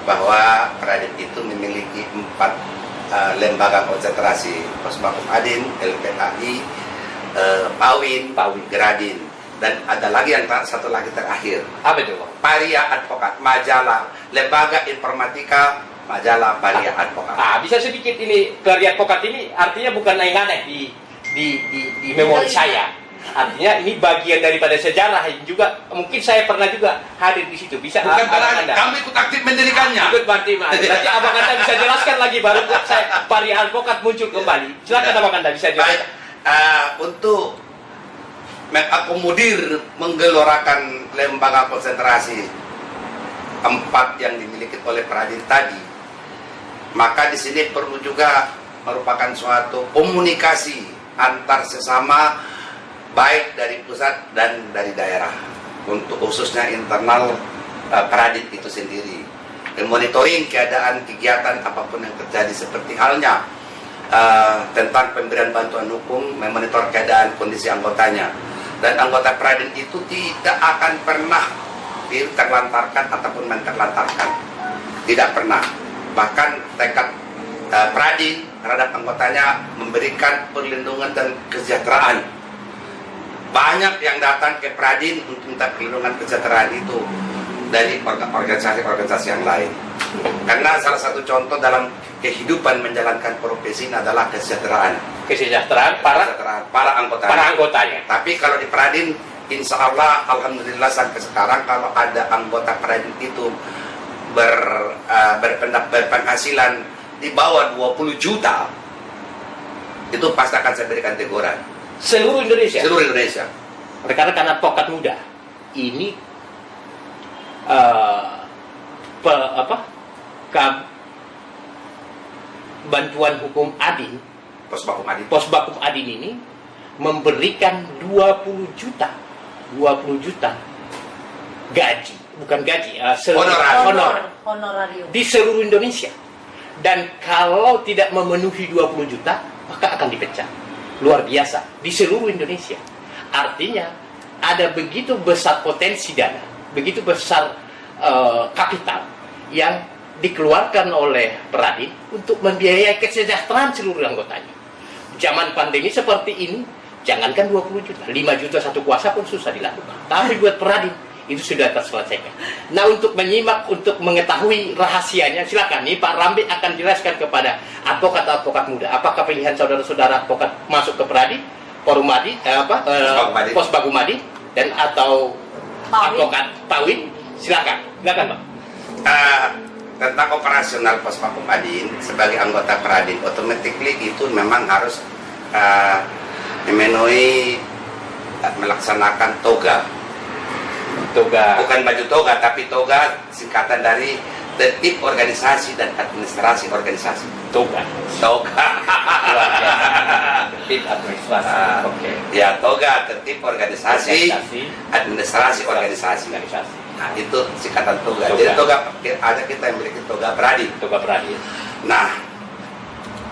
bahwa Pradip itu memiliki 4 lembaga konsentrasi: Posbakum Adin, LPAI, Pawin, Gradin, dan ada lagi yang satu lagi terakhir. Apa itu? Paria Advokat, majalah, lembaga informatika, majalah Paria Advokat. Bisa sedikit ini Paria Advokat ini artinya bukan aneh-aneh di memori saya. Artinya ini bagian daripada sejarah yang juga mungkin saya pernah juga hadir di situ. Bisa bukan karena kami ikut aktif mendirikannya. Ikut berarti Nanti Abang Anda bisa jelaskan lagi baru saya Paria Advokat muncul kembali. Silakan Abang Anda bisa jelaskan. Untuk mengakomodir menggelorakan lembaga konsentrasi 4 yang dimiliki oleh Pradip tadi, maka di sini perlu juga merupakan suatu komunikasi antar sesama, baik dari pusat dan dari daerah, untuk khususnya internal Pradip itu sendiri, monitoring keadaan kegiatan apapun yang terjadi, seperti halnya tentang pemberian bantuan hukum, memonitor keadaan kondisi anggotanya. Dan anggota Pradip itu tidak akan pernah diterlantarkan ataupun menterlantarkan, tidak pernah. Bahkan tekad Pradip terhadap anggotanya memberikan perlindungan dan kesejahteraan. Banyak yang datang ke Pradip untuk minta perlindungan kesejahteraan itu dari organisasi-organisasi yang lain. Karena salah satu contoh dalam kehidupan menjalankan profesi ini adalah kesejahteraan para anggotanya. Tapi kalau di Pradip, insya Allah, alhamdulillah sampai sekarang kalau ada anggota Pradip itu berpenghasilan di bawah 20 juta, itu pasti akan saya berikan teguran. Seluruh Indonesia. Rekan-rekan advokat muda ini bantuan hukum Adin, Posbakum Adin ini memberikan 20 juta gaji, bukan gaji, honorarium di seluruh Indonesia. Dan kalau tidak memenuhi 20 juta maka akan dipecat. Luar biasa, di seluruh Indonesia. Artinya ada begitu besar potensi dana, begitu besar kapital yang dikeluarkan oleh Pradip untuk membiayai kesejahteraan seluruh anggotanya. Zaman pandemi seperti ini, jangankan 20 juta, 5 juta satu kuasa pun susah dilakukan. Tapi buat Pradip itu sudah terselesaikan. Nah, untuk menyimak, untuk mengetahui rahasianya, silakan nih Pak Rambi akan jelaskan kepada advokat-advokat muda. Apakah pilihan saudara-saudara advokat masuk ke Pradip, Forum Adin, Posbakum Adin, dan atau advokat Pawin? Silakan Pak. Tentang operasional Posbakum Adin sebagai anggota Pradip, automatically itu memang harus memenuhi melaksanakan toga. Bukan baju toga, tapi toga singkatan dari Tertib Organisasi dan Administrasi Organisasi. Toga. Tertib administrasi. Oke. Ya, toga Tertib Organisasi, Administrasi Organisasi. Nah, itu singkatan toga. Jadi toga ada, kita yang memiliki toga Pradip. Nah,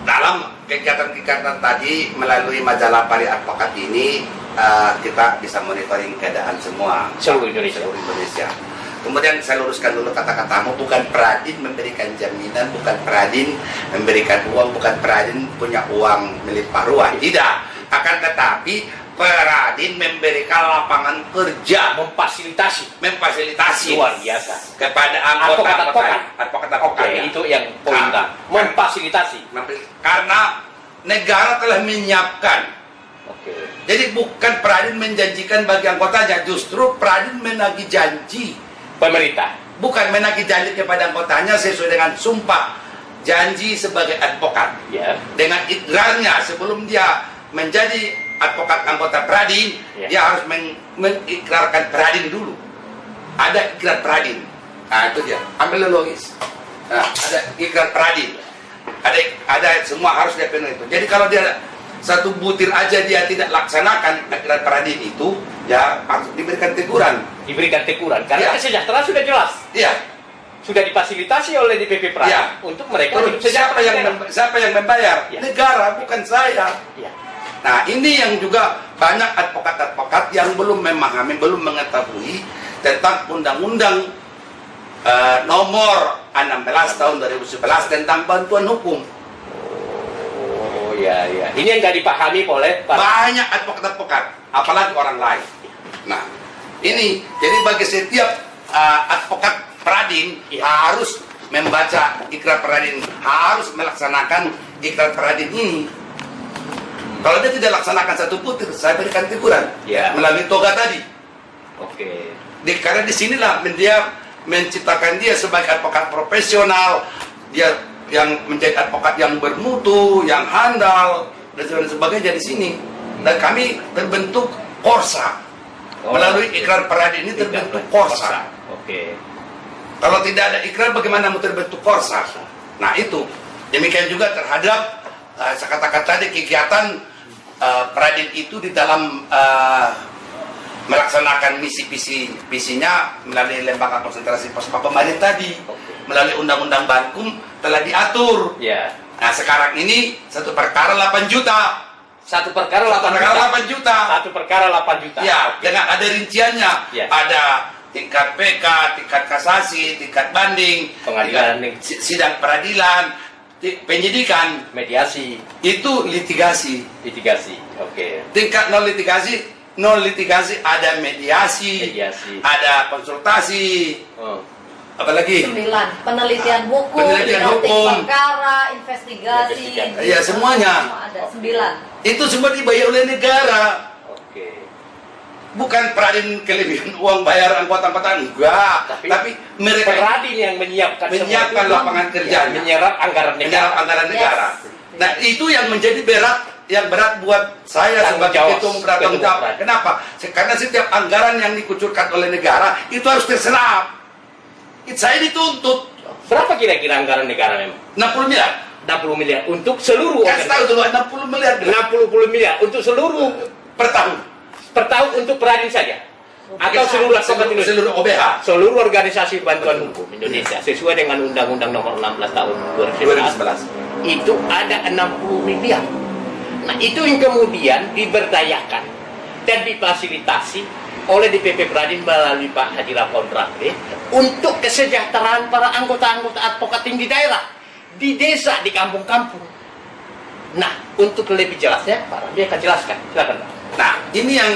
dalam kegiatan-kegiatan tadi melalui majalah Paria Advokat ini, kita bisa monitoring keadaan semua seluruh Indonesia. Kemudian saya luruskan dulu kata-katamu, bukan Pradip memberikan jaminan, bukan Pradip memberikan uang, bukan Pradip punya uang milik Paruan, tidak. Akan tetapi Pradip memberikan lapangan kerja, memfasilitasi luar biasa kepada advokat-advokat. Oke, itu yang poin memfasilitasi. Karena negara telah menyiapkan. Jadi bukan Pradip menjanjikan bagi anggotanya, justru Pradip menagih janji pemerintah. Bukan menagih janji kepada anggotanya sesuai dengan sumpah janji sebagai advokat. Dengan ikrarnya sebelum dia menjadi advokat anggota Pradip, dia harus mengikrarkan Pradip dulu. Ada ikrar Pradip. Nah, itu dia. Ambil logis. Nah, ada ikrar Pradip. Ada semua harus dia penuhi itu. Jadi kalau dia satu butir aja dia tidak laksanakan ikrar Pradip itu, ya harus diberikan teguran. Karena kesejahteraan sudah jelas. Iya. Sudah difasilitasi oleh DPP Pradip untuk mereka hidup sejahtera. Siapa yang membayar? Negara, bukan saya. Nah, ini yang juga banyak advokat-advokat yang belum memahami, belum mengetahui tentang undang-undang nomor 16 tahun 2011 tentang bantuan hukum. Oh ya ya. Ini yang nggak dipahami oleh Banyak advokat-advokat, apalagi orang lain. Nah, ini jadi bagi setiap advokat Pradin harus membaca ikrar Pradin, harus melaksanakan ikrar Pradin ini. Kalau dia tidak laksanakan satu butir, saya berikan teguran melalui toga tadi. Oke. Karena disinilah dia menciptakan dia sebagai advokat profesional, dia yang menjadi advokat yang bermutu, yang handal, dan sebagainya di sini. Dan kami terbentuk Korsa. Melalui ikrar Pradin ini terbentuk Korsa. Oke. Kalau tidak ada ikrar, bagaimana mau terbentuk Korsa? Nah itu. Demikian juga terhadap saya katakan tadi kegiatan Pradin itu di dalam melaksanakan misi-visinya melalui lembaga konsentrasi pos Pakomari tadi, melalui undang-undang Bankum telah diatur. Nah sekarang ini satu perkara 8 juta. Satu perkara 8 juta. Satu perkara 8 juta. Ya, dengan ada rinciannya. Ada tingkat PK, tingkat kasasi, tingkat banding, pengadilan, sidang peradilan, penyidikan, mediasi. Itu litigasi. Oke. Tingkat non litigasi ada mediasi. Ada konsultasi. Apalagi 9 penelitian hukum, perkara, investigasi. Iya, semuanya. Ada 9. Itu semua dibayar oleh negara. Oke. Bukan Pradin kelebihan uang bayar anggota-anggota, enggak. Tapi mereka Pradin yang menyiapkan lapangan kerja, menyerap anggaran negara. Nah, itu yang menjadi yang berat buat saya sebagai ketua bertanggung jawab. Kenapa? Karena setiap anggaran yang dikucurkan oleh negara itu harus terserap. Saya dituntut. Berapa kira-kira anggaran negara memang? 60 miliar. 60 miliar untuk seluruh. Kasih tahu dulu 60 miliar. 60 miliar untuk seluruh per tahun. Per tahun untuk Pradin saja. Atau seluruh OBH. Seluruh organisasi bantuan hukum Indonesia sesuai dengan Undang-Undang Nomor 16 Tahun 2011. Itu ada 60 miliar. Nah, itu yang kemudian diberdayakan dan difasilitasi oleh DPP Pradin melalui Pak Haji Lapon Rafli untuk kesejahteraan para anggota-anggota advokat tinggi daerah di desa, di kampung-kampung. Nah, untuk lebih jelasnya, Pak Rafli akan jelaskan. Silakan, Pak. Nah, ini yang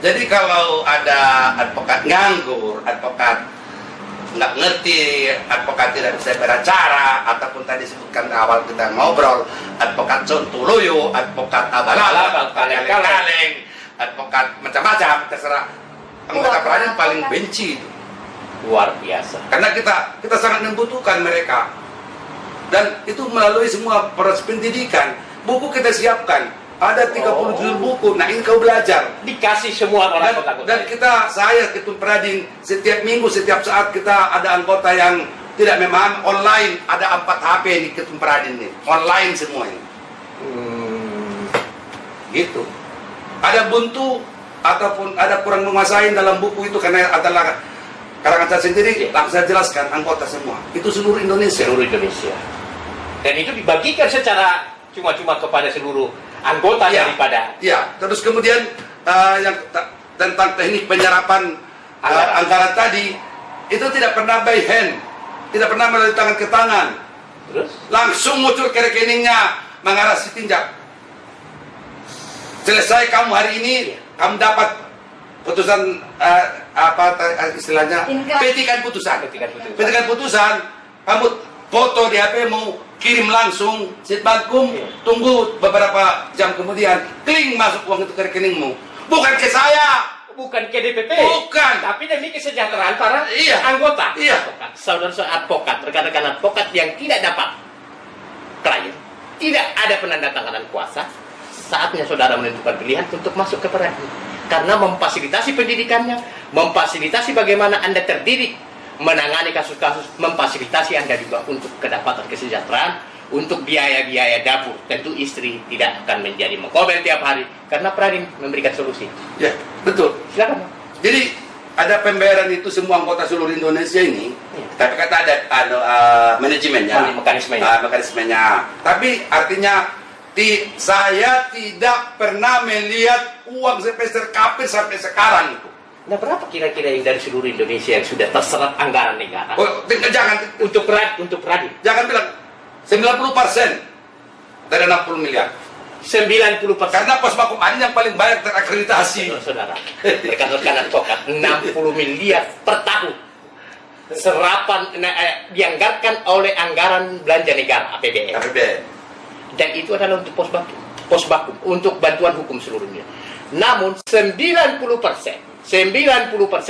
jadi kalau ada advokat nganggur, advokat nggak ngerti, advokat tidak bisa beracara, ataupun tadi sebutkan awal kita ngobrol, advokat sontoloyo, advokat abal-abal, kaleng-kaleng, advokat macam-macam, terserah. Anggota Pradin paling benci itu. Luar biasa. Karena kita sangat membutuhkan mereka. Dan itu melalui semua proses pendidikan. Buku kita siapkan. Ada 30 judul buku. Nah, ini kau belajar. Dikasih semua orang anggota. Dan saya ketua Pradin, setiap minggu, setiap saat kita ada anggota yang tidak memahami online. Ada 4 HP di ketua Pradin ini. Online semuanya. Gitu. Ada buntu ataupun ada kurang menguasai dalam buku itu karena adalah karangan saya sendiri, langsung saya jelaskan anggota semua. Itu seluruh Indonesia. Dan itu dibagikan secara cuma-cuma kepada seluruh anggota daripada. Ya, terus kemudian yang tentang teknik penyerapan anggaran tadi itu tidak pernah by hand, tidak pernah melalui tangan ke tangan. Terus langsung muncul ke rekeningnya mengarah si tinjak. Selesai kamu hari ini, kamu dapat putusan istilahnya petikan putusan. Petikan putusan, kamu foto di HP-mu, kirim langsung Bankum, tunggu beberapa jam kemudian, kling masuk uang itu ke rekeningmu. Bukan ke saya, bukan ke DPP, bukan, tapi demi kesejahteraan para anggota. Saudara-saudara advokat, rekan-rekan advokat yang tidak dapat klien, tidak ada penandatanganan kuasa. Saatnya saudara menentukan pilihan untuk masuk ke Pradin. Karena memfasilitasi pendidikannya, memfasilitasi bagaimana Anda terdidik menangani kasus-kasus, memfasilitasi Anda juga untuk kedapatan kesejahteraan, untuk biaya-biaya dapur. Tentu istri tidak akan menjadi mengkomel tiap hari, karena Pradin memberikan solusi. Ya, betul. Silakan. Jadi, ada pembayaran itu semua anggota seluruh Indonesia ini, tapi kata ada manajemennya, mekanismenya. Tapi artinya, saya tidak pernah melihat uang sepeser kapir sampai sekarang itu. Nah, berapa kira-kira yang dari seluruh Indonesia yang sudah terserap anggaran negara Oh, jangan untuk Radin? jangan bilang 90% dari 60 miliar. 90%. Karena pos bakum Adin yang paling banyak terakreditasi. Saudara, rekan-rekan advokat, 60 miliar per tahun serapan dianggarkan oleh anggaran belanja negara APBN. APBN. Dan itu adalah untuk pos bakum untuk bantuan hukum seluruhnya. Namun 90%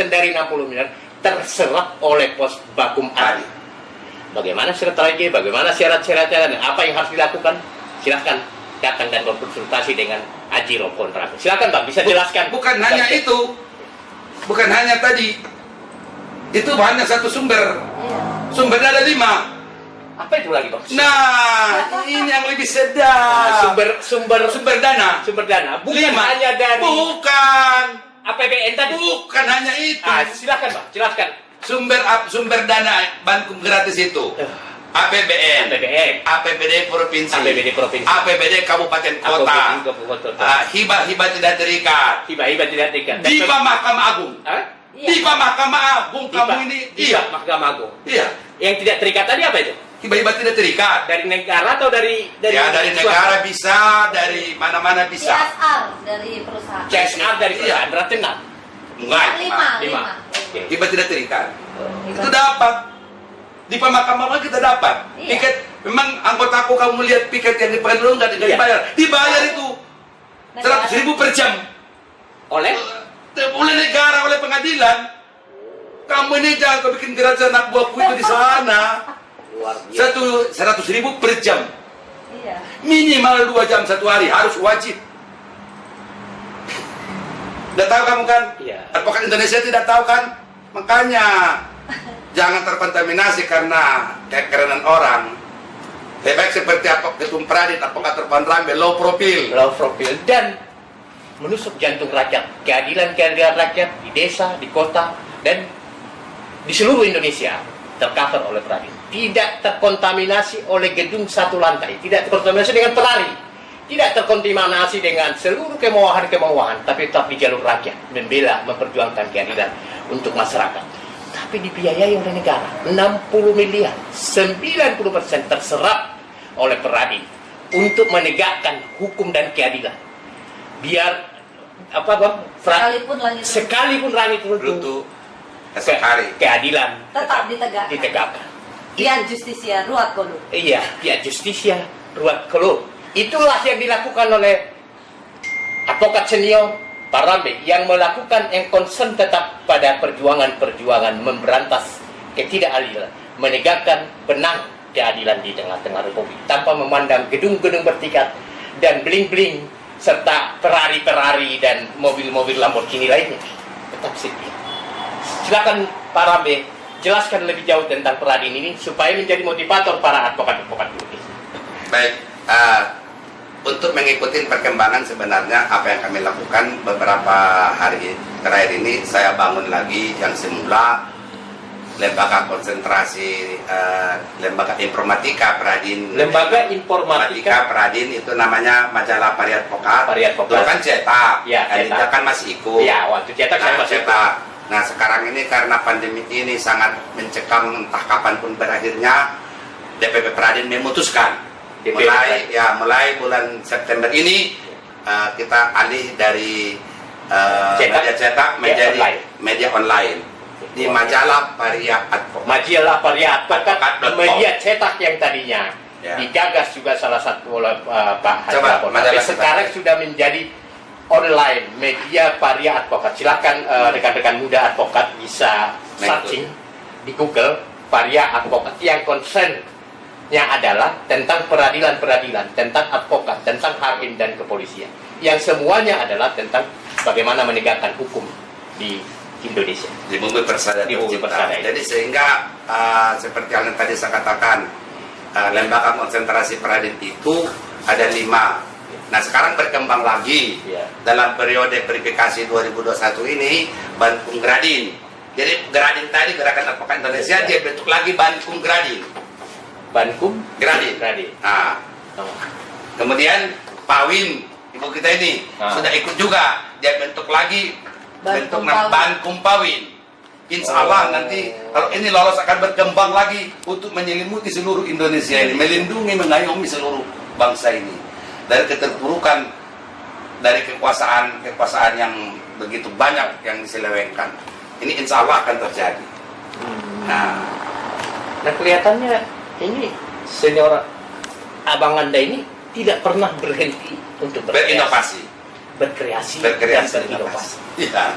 dari 60 miliar terserap oleh pos bakum Adin. Bagaimana strategi, bagaimana syarat-syaratnya, dan apa yang harus dilakukan? Silahkan datang dan berkonsultasi dengan Aji Rokon Rafi. Silakan Bang, bisa jelaskan. Bukan hanya itu, bukan hanya tadi. Itu hanya satu sumber. Sumbernya ada 5. Apa itu lagi Bang? Nah, ini yang lebih sedap. Sumber dana. Bukan 5. hanya dari Bukan APBN tadi. Bukan hanya itu. Silakan Bang, jelaskan. Sumber dana bankum gratis itu APBN, APBD provinsi, APBD kabupaten kota, hibah tidak terikat, di Mahkamah Agung. Di Mahkamah Agung kamu ini. Iya, Mahkamah Agung. Iya. Yang tidak terikat tadi apa itu? Hibah tidak terikat. Dari negara atau dari ya, dari negara bisa, dari mana-mana bisa. CSR dari perusahaan. CSR dari perusahaan, berarti 6. Enggak. 5. Hibah tidak terikat. Itu dapat. Di Mahkamah kita dapat. Piket, memang anggotaku kamu lihat piket yang dipakai dulu nggak dibayar. Dibayar itu 100.000 per jam. Oleh negara, oleh pengadilan. Kamu ini jangan kau bikin gratis anak buahku itu di sana. 100.000 per jam. Iya. Minimal 2 jam 1 hari harus wajib. Udah tahu kamu kan? Iya. Advokat Indonesia tidak tahu kan? Makanya jangan terkontaminasi karena kekerenan orang. Baik seperti Ketum Pradit, Advokat Terpan Rambe, low profile dan menusuk jantung rakyat, keadilan rakyat di desa, di kota, dan di seluruh Indonesia tercover oleh Pradit. Tidak terkontaminasi oleh gedung satu lantai, tidak terkontaminasi dengan pelari, tidak terkontaminasi dengan seluruh kemauan, tapi tetap di jalur rakyat, membela, memperjuangkan keadilan untuk masyarakat. Tapi dibiayai oleh negara, 60 miliar, 90% terserap oleh Pradit untuk menegakkan hukum dan keadilan. Biar apa Bang? Sekalipun langit runtuh, keadilan tetap ditegakkan. Via Justisia Ruat Kolo. Iya, via Justisia Ruat Kolo. Itulah yang dilakukan oleh advokat senior Pak Rambe yang melakukan yang concern tetap pada perjuangan memberantas ketidakadilan, menegakkan benang keadilan di tengah-tengah Republik tanpa memandang gedung-gedung bertingkat dan bling-bling serta Ferrari dan mobil-mobil Lamborghini lainnya. Tetap sipil. Silakan Pak Rambe jelaskan lebih jauh tentang Pradin ini supaya menjadi motivator para advokat-advokat Indonesia. Baik, untuk mengikuti perkembangan sebenarnya apa yang kami lakukan beberapa hari terakhir ini, saya bangun lagi yang semula lembaga konsentrasi lembaga informatika Pradin. Lembaga informatika Pradin itu namanya majalah Pari Advokat. Dulu kan cetak, ya, cetak. Kan masih ikut. Ya, waktu cetak saya masih cetak. Nah sekarang ini karena pandemi ini sangat mencekam entah kapanpun berakhirnya, DPP Pradin memutuskan mulai bulan September ini kita alih dari media cetak menjadi media online di majalah Paria Advokat. Majalah Paria Advokat, media cetak yang tadinya digagas juga salah satu oleh Pak Haji, tapi sekarang sudah menjadi online media Paria Advokat. Silakan rekan-rekan muda advokat bisa searching di Google Paria Advokat yang concernnya adalah tentang peradilan-peradilan, tentang advokat, tentang hakim dan kepolisian. Yang semuanya adalah tentang bagaimana menegakkan hukum di Indonesia. Di bumi persada. Jadi sehingga seperti yang tadi saya katakan, lembaga konsentrasi Pradin itu ada 5. Nah sekarang berkembang lagi dalam periode verifikasi 2021 ini Bankum Gradin. Jadi Gradin tadi Gerakan Advokat Indonesia dia bentuk lagi Bankum Gradin. Bankum Gradin. Nah, kemudian Pawin ibu kita ini sudah ikut juga, dia bentuk lagi bentuk ban kumpawin. Insya Allah nanti kalau ini lolos akan berkembang lagi untuk menyelimuti seluruh Indonesia ini, melindungi, mengayomi seluruh bangsa ini dari keterpurukan, dari kekuasaan yang begitu banyak yang diselewengkan. Ini insya Allah akan terjadi. Nah kelihatannya ini senior Abang Anda ini tidak pernah berhenti untuk berinovasi, berkreasi dan berinovasi. Ya.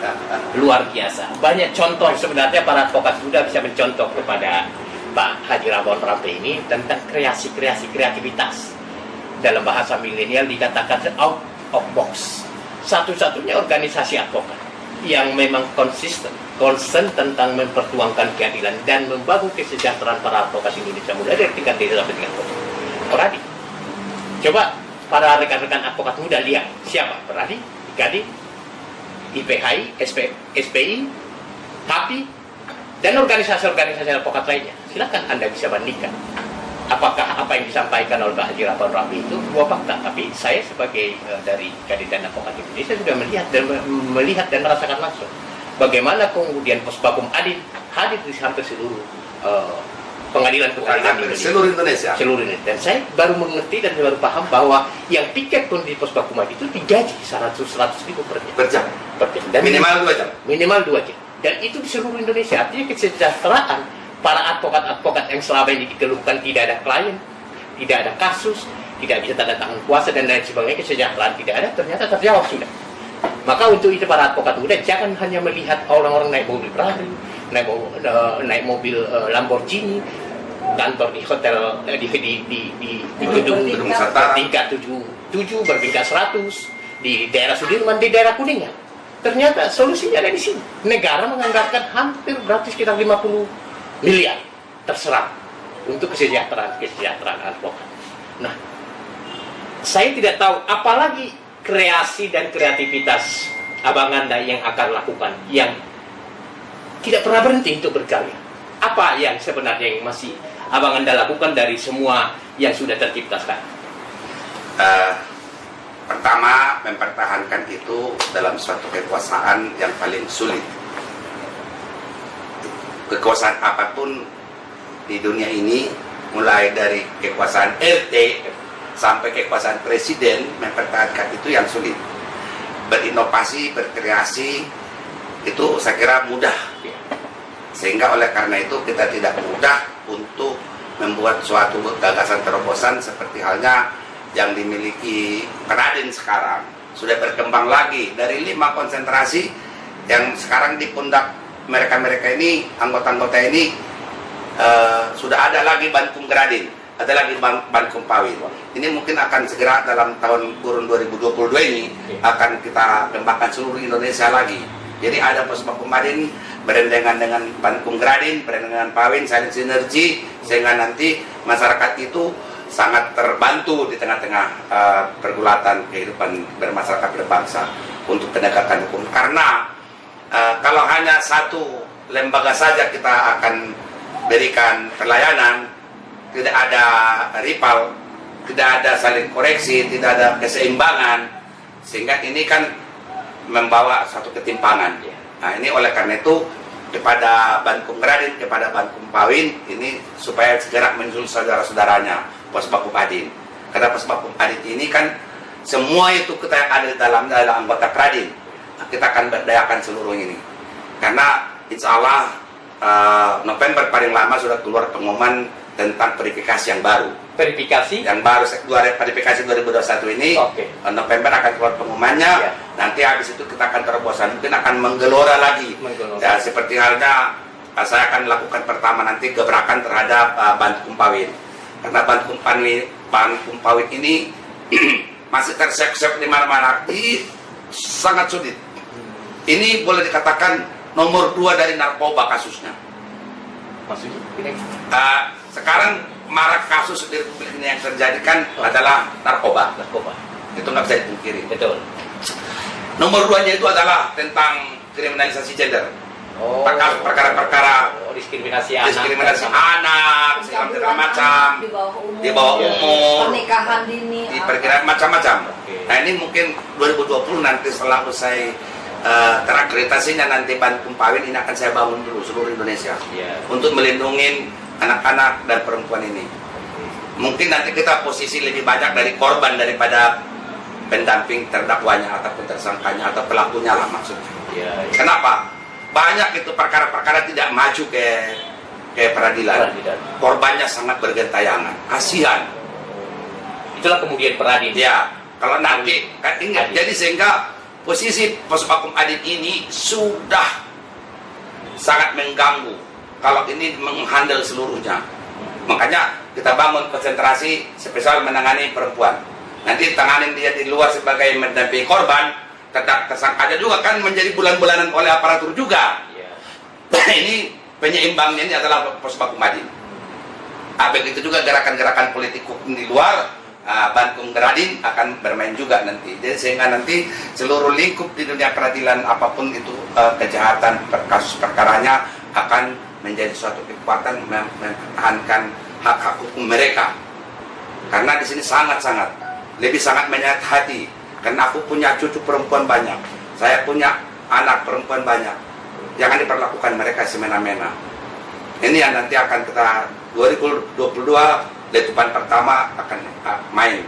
Luar biasa. Banyak contoh sebenarnya para advokat muda bisa mencontoh kepada Pak Haji Rahman Rampe ini tentang kreativitas. Dalam bahasa milenial dikatakan out of box. Satu-satunya organisasi advokat yang memang concern tentang memperjuangkan keadilan dan membangun kesejahteraan para advokat Indonesia muda dari tingkat desa sampai tingkat kota. Peradi. Coba para rekan-rekan advokat muda lihat siapa? Peradi, Gadi, IPHI, SPI, HAPI, dan organisasi-organisasi advokat lainnya. Silakan Anda bisa bandingkan. Apakah apa yang disampaikan oleh Pak Haji Rahman Rampe itu sebuah fakta? Tapi saya sebagai dari Gadi dan Advokat Indonesia sudah melihat dan merasakan langsung bagaimana kemudian Posbakum Adin hadir di hampir seluruh pengadilan di seluruh Indonesia. Dan saya baru mengerti dan baru paham bahwa yang piket pun di Posbakum Adin itu digaji 100 ribu per jam. Dan Minimal 2 jam. Minimal 2 jam. Dan itu di seluruh Indonesia. Artinya kesejahteraan para advokat-advokat yang selama ini dikeluhkan tidak ada klien, tidak ada kasus, tidak bisa tanda tangan kuasa dan lain sebagainya, kesejahteraan tidak ada, ternyata terjawab sudah. Maka untuk itu para advokat muda jangan hanya melihat orang-orang naik mobil Ferrari, naik mobil Lamborghini, kantor di hotel di gedung tingkat 7 bertingkat 100 di daerah Sudirman, di daerah Kuningan. Ternyata solusinya ada di sini. Negara menganggarkan hampir berarti sekitar 50 miliar terserap untuk kesejahteraan advokat. Nah, saya tidak tahu apalagi kreasi dan kreativitas Abang Anda yang akan lakukan yang tidak pernah berhenti untuk berkarya. Apa yang sebenarnya yang masih Abang Anda lakukan dari semua yang sudah tercipta sekarang? Pertama, mempertahankan itu dalam suatu kekuasaan yang paling sulit. Kekuasaan apapun di dunia ini, mulai dari kekuasaan RT sampai kekuasaan presiden, mempertahankan itu yang sulit. Berinovasi, berkreasi, itu saya kira mudah. Sehingga oleh karena itu kita tidak mudah untuk membuat suatu gagasan terobosan seperti halnya yang dimiliki Kadin sekarang. Sudah berkembang lagi dari 5 konsentrasi yang sekarang di pundak mereka ini, anggota-anggota ini sudah ada lagi Bankum Gradin, ada lagi Bankum Pawin. Ini mungkin akan segera dalam tahun kurun 2022 ini akan kita kembangkan seluruh Indonesia lagi. Jadi ada Posbakum Adin berendengan dengan Bankum Gradin, berendengan dengan Pawin, saling sinergi sehingga nanti masyarakat itu sangat terbantu di tengah-tengah pergulatan kehidupan bermasyarakat berbangsa untuk penegakan hukum. Karena kalau hanya satu lembaga saja kita akan berikan pelayanan, tidak ada rival, tidak ada saling koreksi, tidak ada keseimbangan, sehingga ini kan membawa satu ketimpangan. Nah, ini oleh karena itu kepada Bankum Gradin, kepada Bankum Pawin ini supaya segera menyusul saudara-saudaranya Posbakum Adin. Karena Posbakum Adin ini kan semua itu kita ada di dalamnya adalah anggota Kadin. Kita akan berdayakan seluruh ini. Karena insya Allah November paling lama sudah keluar pengumuman tentang verifikasi yang baru. Verifikasi? Yang baru, verifikasi 2021 ini, November akan keluar pengumumannya. Ya. Nanti habis itu kita akan terobosan, mungkin akan menggelora lagi. Ya, seperti halnya saya akan lakukan pertama nanti gebrakan terhadap Bankum Pawin. Karena Bankum Pawin ini masih tersep-sep di mana-mana, sangat sulit. Ini boleh dikatakan nomor 2 dari narkoba kasusnya. Maksudnya? Sekarang marak kasus di Republik ini yang terjadi kan adalah narkoba. Itu nggak bisa dipungkiri. Betul. Nomor 2-nya itu adalah tentang kriminalisasi gender. Perkara-perkara diskriminasi anak, segala macam, di bawah umur, pernikahan dini, diperkirakan macam-macam. Nah, ini mungkin 2020 nanti setelah usai terakreditasinya nanti Bankum Pawin ini akan saya bangun dulu seluruh Indonesia untuk melindungi anak-anak dan perempuan ini. Mungkin nanti kita posisi lebih banyak dari korban daripada pendamping terdakwanya ataupun tersangkanya atau pelakunya lah maksudnya. Kenapa? Banyak itu perkara-perkara tidak maju ke peradilan. Korbannya sangat bergentayangan. Kasihan. Itulah kemudian Peradin. Ya, kalau nanti kan ingat. Jadi sehingga posisi Pos Bakum Adin ini sudah sangat mengganggu kalau ini menghandle seluruhnya. Makanya kita bangun konsentrasi spesial menangani perempuan. Nanti tanganin dia di luar sebagai mendampingi korban, tersangkanya juga kan menjadi bulan-bulanan oleh aparatur juga. Ini penyeimbangnya ini adalah Pos Bakum Adin. Begitu juga gerakan-gerakan politik hukum di luar, Bankum Radin akan bermain juga nanti. Jadi sehingga nanti seluruh lingkup di dunia peradilan apapun itu kejahatan kasus perkaranya akan menjadi suatu kekuatan mempertahankan hak-hak hukum mereka. Karena di sini sangat-sangat lebih sangat menyayat hati. Karena aku punya cucu perempuan banyak, saya punya anak perempuan banyak. Jangan diperlakukan mereka semena-mena. Ini yang nanti akan kita 2022 letupan pertama akan main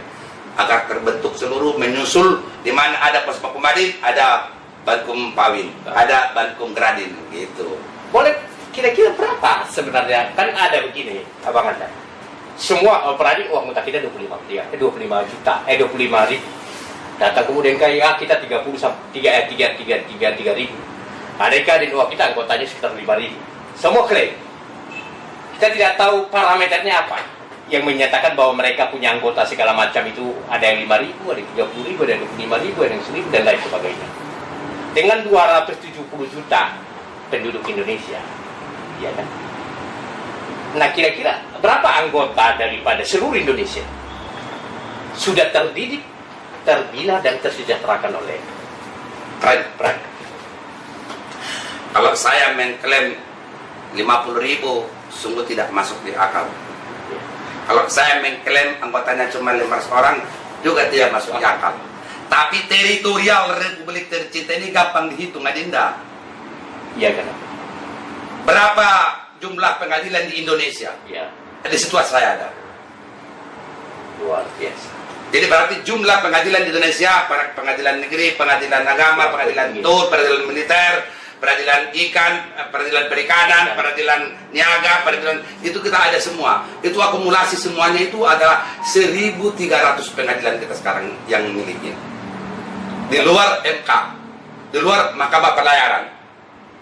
agar terbentuk seluruh menyusul di mana ada Pos Bakum Adin, ada Bankum Pawin, ada Bankum Radin gitu. Boleh kira-kira berapa sebenarnya? Kan ada begini, Abang Anda. Semua Peradin uang muka kita 25 juta, 25 ribu. Datang kemudian kaya kita 30 sampai 3 ribu. Mereka di luar kita anggotanya sekitar 5 ribu. Semua klaim. Kita tidak tahu parameternya apa yang menyatakan bahwa mereka punya anggota segala macam itu ada yang 5 ribu, ada yang 30 ribu, ada yang 25 ribu, ada yang 1.000 dan lain sebagainya. Dengan 270 juta penduduk Indonesia, ya kan? Nah kira-kira berapa anggota daripada seluruh Indonesia sudah terdidik, terbina dan tersejahterakan oleh Peradin? Kalau saya mengklaim 50 ribu, sungguh tidak masuk di akal. Kalau saya mengklaim anggotanya cuma 500 orang, juga tidak masuk di akal. Tapi teritorial Republik tercinta ini gampang dihitung, Adinda. Iya kan? Berapa jumlah pengadilan di Indonesia? Ya. Di situ saya ada. Luar biasa. Jadi berarti jumlah pengadilan di Indonesia, pengadilan negeri, pengadilan agama, pengadilan TUT, pengadilan militer, peradilan ikan, peradilan perikanan, peradilan niaga, peradilan itu kita ada semua. Itu akumulasi semuanya itu adalah 1.300 pengadilan kita sekarang yang miliki. Di luar MK, di luar Mahkamah Pelayaran.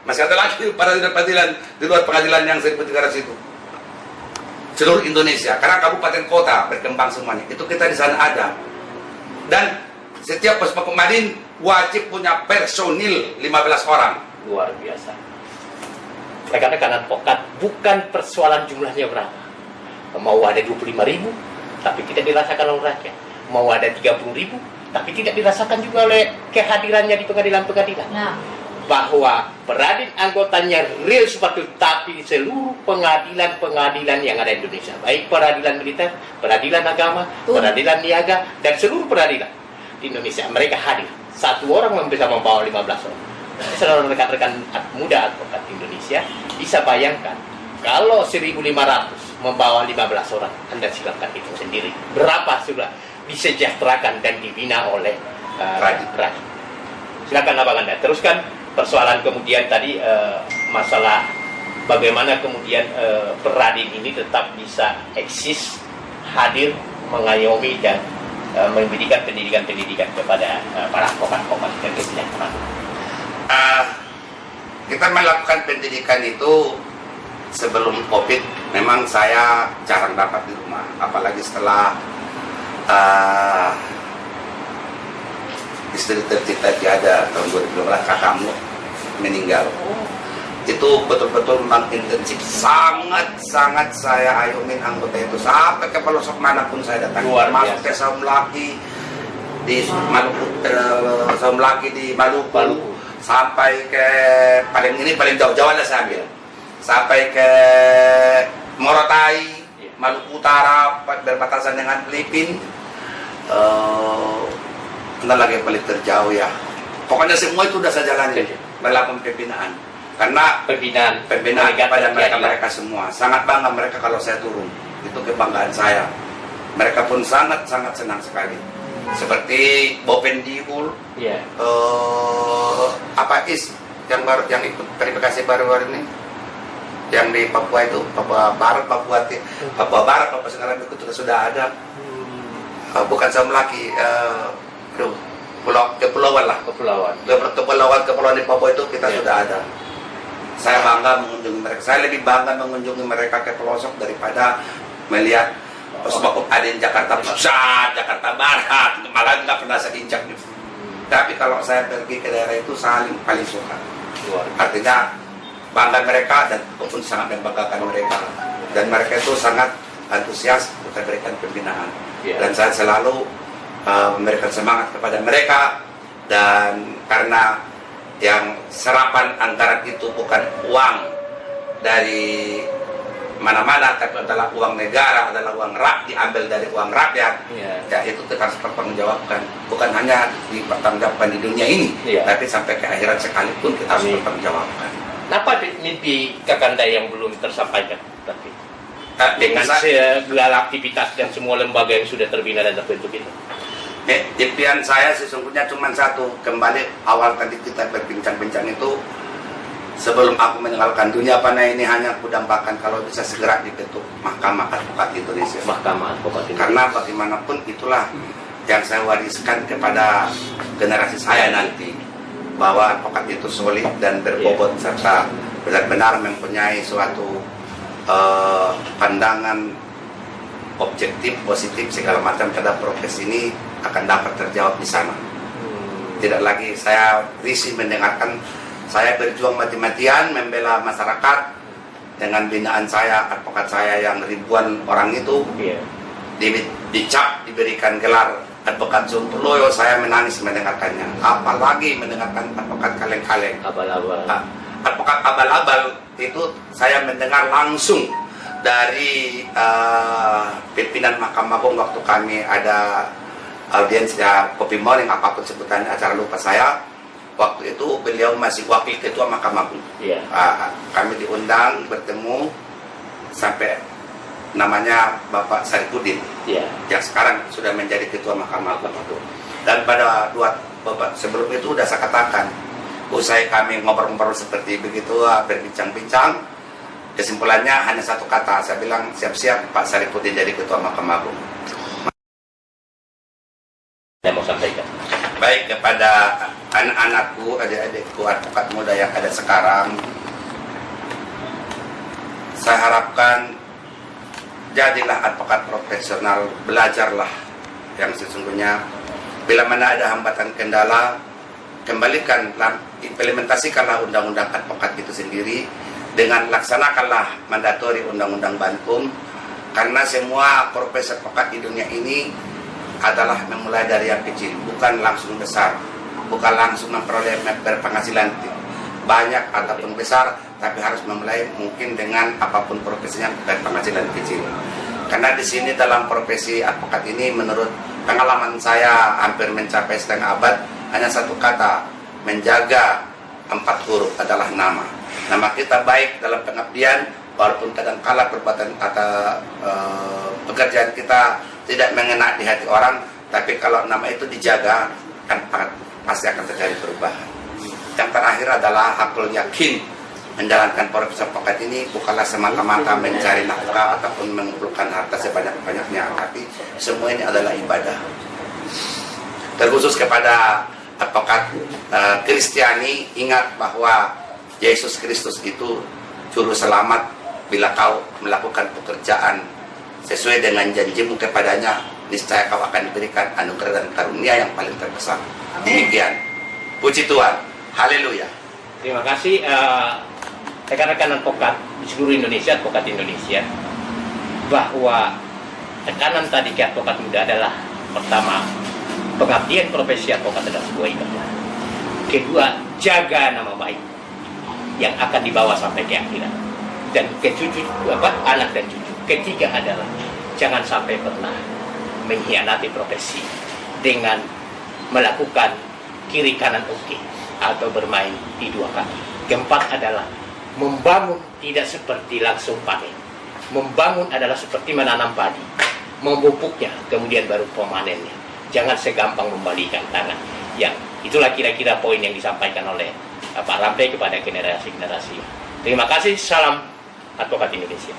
Masih ada lagi peradilan-peradilan di luar pengadilan yang 1.300 itu. Seluruh Indonesia, karena kabupaten kota berkembang semuanya. Itu kita di sana ada. Dan setiap Pos Bakum Adin wajib punya personil 15 orang. Luar biasa. Rekan-rekan advokat, bukan persoalan jumlahnya berapa. Mau ada 25 ribu, tapi tidak dirasakan oleh rakyat. Mau ada 30 ribu, tapi tidak dirasakan juga oleh kehadirannya di pengadilan-pengadilan. Nah, bahwa Peradin anggotanya real seperti itu, tapi di seluruh pengadilan-pengadilan yang ada di Indonesia, baik peradilan militer, peradilan agama, peradilan niaga, dan seluruh peradilan di Indonesia, mereka hadir. Satu orang bisa membawa 15 orang. Saudara rekan-rekan muda advokat Indonesia bisa bayangkan kalau 1.500 membawa 15 orang, Anda silakan hitung sendiri berapa sudah disejahterakan dan dibina oleh Peradin. Silakan Abang Anda teruskan persoalan kemudian tadi masalah bagaimana kemudian Peradin ini tetap bisa eksis, hadir, mengayomi dan memberikan pendidikan kepada para advokat dan kesejahteraan. Kita melakukan pendidikan itu sebelum COVID memang saya jarang dapat di rumah, apalagi setelah istri tercinta tiada tahun 2012 kakakmu meninggal. Itu betul-betul memang intensif, sangat saya ayomin anggota itu sampai ke pelosok manapun saya datang, masuk ke Saum Laki di Maluku, Saum Laki di Maluku, sampai ke paling jauh-jauh ada saya ambil, sampai ke Morotai, Maluku Utara berbatasan dengan Filipina. Lagi yang paling terjauh ya Pokoknya semua itu udah saya jalani Oke. melakukan pembinaan. Karena Pembinaan kepada keadilan. mereka semua. Sangat bangga mereka kalau saya turun. Itu kebanggaan saya. Mereka pun sangat senang sekali. Seperti Bopen Diul, Iya. apa is yang baru yang ikut verifikasi baru-baru ini, yang di Papua itu, Papua Barat, Papua Sekarang itu sudah ada. Bukan Samlaki, kepulauan lah. Kepulauan di Papua itu kita sudah ada. Saya bangga mengunjungi mereka. Saya lebih bangga mengunjungi mereka ke pelosok daripada melihat sebab ada di Jakarta Pusat, Jakarta Barat, malah nggak pernah saya injak. Tapi kalau saya pergi ke daerah itu paling suka. Artinya bangga mereka dan pun sangat membanggakan mereka. Dan mereka itu sangat antusias untuk memberikan pembinaan. Dan saya selalu memberikan semangat kepada mereka. Dan karena yang serapan anggaran itu bukan uang dari mana-mana, tapi adalah uang negara, adalah uang diambil dari uang rakyat. Ya itu kita harus pertanggungjawabkan. Bukan hanya dipertanggungjawabkan di dunia ini, tapi sampai ke akhirat sekalipun kita harus pertanggungjawabkan. Kenapa mimpi Kakanda yang belum tersampaikan? Tapi dengan segala aktivitas dan semua lembaga yang sudah terbina dan terbentuk itu. Impian saya sesungguhnya cuma satu. Kembali awal tadi kita berbincang-bincang itu, sebelum aku meninggalkan dunia panah ini hanya aku dambakan kalau bisa segera dibentuk Mahkamah Advokat Indonesia. Mahkamah Advokat Indonesia. Karena bagaimanapun itulah yang saya wariskan kepada generasi saya nanti, bahwa advokat itu solid dan berbobot serta benar-benar mempunyai suatu pandangan objektif, positif segala macam terhadap profesi ini akan dapat terjawab di sana. Tidak lagi saya risih mendengarkan saya berjuang mati-matian membela masyarakat dengan binaan saya, advokat saya yang ribuan orang itu dicap, diberikan gelar advokat Sontoloyo. Saya menangis mendengarkannya, apalagi mendengarkan advokat kaleng-kaleng, advokat abal-abal itu saya mendengar langsung dari pimpinan Mahkamah Agung waktu kami ada audiens ya kopi morning apapun sebutannya acara lupa saya. Waktu itu beliau masih wakil ketua Mahkamah Agung. Kami diundang bertemu sampai namanya Bapak Saripudin, yang sekarang sudah menjadi ketua Mahkamah Agung. Dan pada Bapak sebelum itu sudah saya katakan, usai kami ngobrol-ngobrol seperti begitu, berbincang-bincang, kesimpulannya hanya satu kata, saya bilang siap-siap Pak Saripudin jadi ketua Mahkamah Agung. Saya mau sampaikan. Baik kepada anak-anakku, adik-adikku, advokat muda yang ada sekarang, saya harapkan jadilah advokat profesional, belajarlah yang sesungguhnya. Bila mana ada hambatan kendala, kembalikan, implementasikanlah undang-undang advokat itu sendiri, dengan laksanakanlah mandatori undang-undang Bankum, karena semua profesi advokat di dunia ini adalah memulai dari yang kecil, bukan langsung besar, bukan langsung memperoleh berpenghasilan banyak ataupun besar, tapi harus memulai mungkin dengan apapun profesinya berpenghasilan kecil. Karena di sini dalam profesi advokat ini menurut pengalaman saya hampir mencapai setengah abad, hanya satu kata, menjaga 4 huruf adalah nama. Nama kita baik dalam pengabdian, walaupun kadang-kala perbuatan atau pekerjaan kita tidak mengena di hati orang, tapi kalau nama itu dijaga, kan pasti akan terjadi perubahan. Yang terakhir adalah hakul yakin. Menjalankan profesi advokat ini bukanlah semata-mata mencari nafkah ataupun mengumpulkan harta sebanyak-banyaknya, tapi semua ini adalah ibadah. Terkhusus kepada advokat Kristiani, ingat bahwa Yesus Kristus itu juru selamat. Bila kau melakukan pekerjaan sesuai dengan janjimu kepadanya, niscaya kau akan diberikan anugerah dan karunia yang paling terbesar. Demikian. Puji Tuhan. Haleluya. Terima kasih rekan-rekan advokat di seluruh Indonesia, advokat Indonesia, bahwa tekanan tadi ke advokat muda adalah pertama, pengabdian profesi advokat adalah sebuah ibadah. Kedua, jaga nama baik yang akan dibawa sampai ke akhirat dan ke cucu, anak dan cucu. Ketiga adalah jangan sampai pernah mengkhianati profesi dengan melakukan kiri kanan oke, atau bermain di dua kaki. Keempat adalah membangun tidak seperti langsung panen. Membangun adalah seperti menanam padi, memupuknya, kemudian baru pemanennya. Jangan segampang membalikan tangan. Yang itulah kira-kira poin yang disampaikan oleh Pak Rampe kepada generasi-generasi. Terima kasih, salam advokat Indonesia.